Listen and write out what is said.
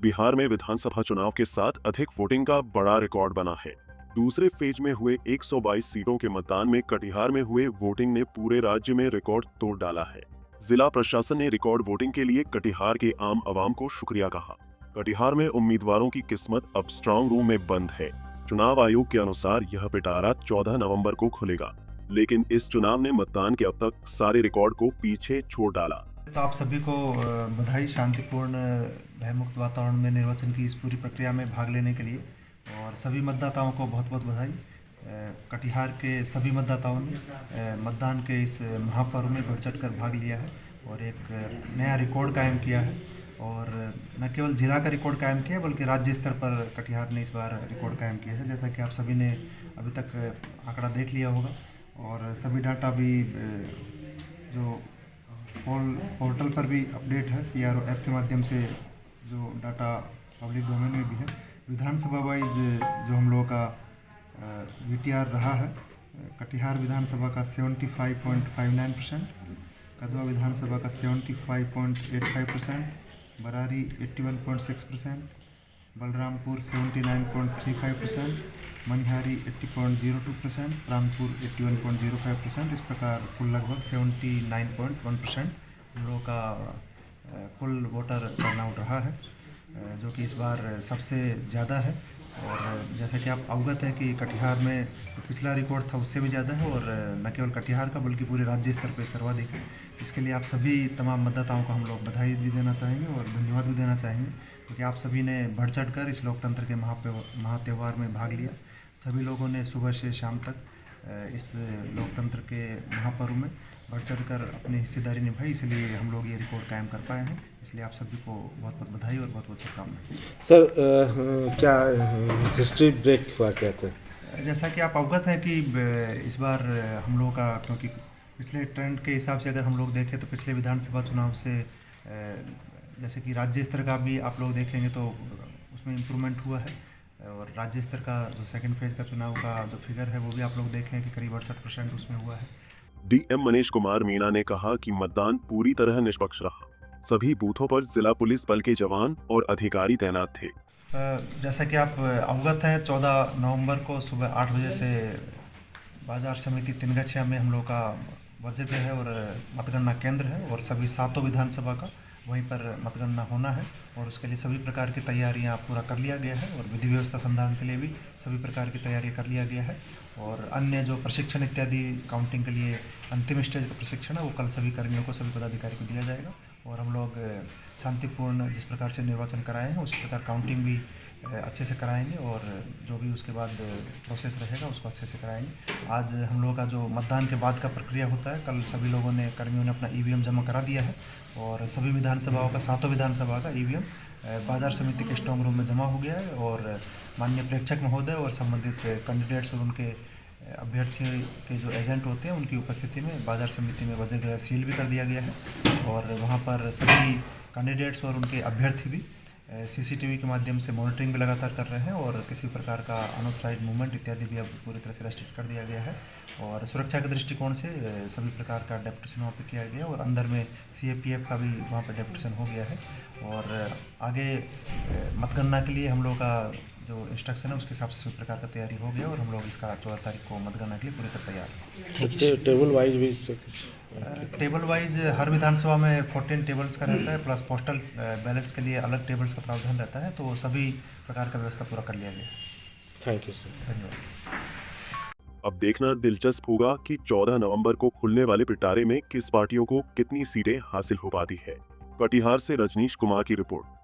बिहार में विधानसभा चुनाव के साथ अधिक वोटिंग का बड़ा रिकॉर्ड बना है। दूसरे फेज में हुए 122 सीटों के मतदान में कटिहार में हुए वोटिंग ने पूरे राज्य में रिकॉर्ड तोड़ डाला है। जिला प्रशासन ने रिकॉर्ड वोटिंग के लिए कटिहार के आम आवाम को शुक्रिया कहा। कटिहार में उम्मीदवारों की किस्मत अब स्ट्रांग रूम में बंद है। चुनाव आयोग के अनुसार यह पिटारा 14 नवंबर को खुलेगा, लेकिन इस चुनाव ने मतदान के अब तक सारे रिकॉर्ड को पीछे छोड़ डाला। तो आप सभी को बधाई, शांतिपूर्ण भयमुक्त वातावरण में निर्वाचन की इस पूरी प्रक्रिया में भाग लेने के लिए, और सभी मतदाताओं को बहुत बहुत बधाई। कटिहार के सभी मतदाताओं ने मतदान के इस महापर्व में बढ़ चढ़ कर भाग लिया है और एक नया रिकॉर्ड कायम किया है। और न केवल जिला का रिकॉर्ड कायम किया बल्कि राज्य स्तर पर कटिहार ने इस बार रिकॉर्ड कायम किया है, जैसा कि आप सभी ने अभी तक आंकड़ा देख लिया होगा। और सभी डाटा भी जो पोर्टल पर भी अपडेट है, PRO ऐप के माध्यम से जो डाटा पब्लिक डोमेन में भी है। विधानसभा वाइज जो हम लोगों का VTR रहा है, कटिहार विधानसभा का 75.59%, कदवा विधानसभा का 75.85%, बरारी 81.6%, बलरामपुर 79.35%, मनिहारी 80.02%, रामपुर 81.05%। इस प्रकार कुल लगभग 79.1% हम लोगों का कुल वोटर टर्नआउट रहा है, जो कि इस बार सबसे ज़्यादा है। और जैसा कि आप अवगत हैं कि कटिहार में पिछला रिकॉर्ड था उससे भी ज़्यादा है, और न केवल कटिहार का बल्कि पूरे राज्य स्तर पर सर्वाधिक है। इसके लिए आप सभी तमाम मतदाताओं को हम लोग बधाई भी देना चाहेंगे और धन्यवाद भी देना चाहेंगे, क्योंकि आप सभी ने बढ़ चढ़ कर इस लोकतंत्र के महात्योहार में भाग लिया। सभी लोगों ने सुबह से शाम तक इस लोकतंत्र के महापर्व में बढ़ चढ़ कर अपनी हिस्सेदारी निभाई, इसलिए हम लोग ये रिकॉर्ड कायम कर पाए हैं। इसलिए आप सभी को बहुत बहुत बधाई और बहुत बहुत शुभकामनाएं। सर, क्या हिस्ट्री ब्रेक हुआ क्या सर? जैसा कि आप अवगत हैं कि इस बार हम लोगों का, क्योंकि पिछले ट्रेंड के हिसाब से अगर हम लोग देखें तो पिछले विधानसभा चुनाव से जैसे कि राज्य स्तर का भी आप लोग देखेंगे तो उसमें इम्प्रूवमेंट हुआ है। और राज्य स्तर का जो सेकंड फेज का चुनाव का जो फिगर है वो भी आप लोग देखें कि करीब 68% उसमें हुआ है। DM मनीष कुमार मीणा ने कहा कि मतदान पूरी तरह निष्पक्ष रहा। सभी बूथों पर जिला पुलिस बल के जवान और अधिकारी तैनात थे। जैसा कि आप अवगत हैं, 14 नवंबर को सुबह 8 बजे से बाजार समिति तिनगछिया में हम लोग का वजह है और मतगणना केंद्र है, और सभी 7 विधानसभा का वहीं पर मतगणना होना है। और उसके लिए सभी प्रकार की तैयारियां पूरा कर लिया गया है, और विधि व्यवस्था संधारण के लिए भी सभी प्रकार की तैयारियां कर लिया गया है। और अन्य जो प्रशिक्षण इत्यादि काउंटिंग के लिए अंतिम स्टेज का प्रशिक्षण है वो कल सभी कर्मियों को, सभी पदाधिकारी को दिया जाएगा। और हम लोग शांतिपूर्ण जिस प्रकार से निर्वाचन कराए हैं उसी प्रकार काउंटिंग भी अच्छे से कराएंगे, और जो भी उसके बाद प्रोसेस रहेगा उसको अच्छे से कराएंगे। आज हम लोगों का जो मतदान के बाद का प्रक्रिया होता है, कल सभी लोगों ने, कर्मियों ने अपना EVM जमा करा दिया है, और सभी विधानसभाओं का, 7 विधानसभा का EVM बाजार समिति के स्ट्रॉन्ग रूम में जमा हो गया है। और माननीय प्रेक्षक महोदय और संबंधित कैंडिडेट्स और उनके अभ्यर्थियों के जो एजेंट होते हैं उनकी उपस्थिति में बाजार समिति में वजह सील भी कर दिया गया है। और वहाँ पर सभी कैंडिडेट्स और उनके अभ्यर्थी भी CCTV के माध्यम से मॉनिटरिंग भी लगातार कर रहे हैं, और किसी प्रकार का अनऑथराइज्ड मूवमेंट इत्यादि भी अब पूरी तरह से रेस्ट्रिक्ट कर दिया गया है। और सुरक्षा के दृष्टिकोण से सभी प्रकार का डेप्यूटेशन वहाँ पे किया गया, और अंदर में CAPF का भी वहाँ पे डेप्यूटेशन हो गया है। और आगे मतगणना के लिए हम लोग का जो इंस्ट्रक्शन है उसके हिसाब से सभी प्रकार का तैयारी हो गया, और हम लोग इसका 14 तारीख को मतगणना के लिए पूरी तरह तैयार हैं। टेबल वाइज भी टेबल वाइज हर विधानसभा में 14 टेबल्स का रहता है, प्लस पोस्टल बैलेट्स के लिए अलग टेबल्स का प्रावधान रहता है, तो सभी प्रकार का व्यवस्था पूरा कर लिया गया है। Thank you sir. धन्यवाद। अब देखना दिलचस्प होगा कि 14 नवंबर को खुलने वाले पिटारे में किस पार्टियों को कितनी सीटें हासिल हो पाती है। कटिहार से रजनीश कुमार की रिपोर्ट।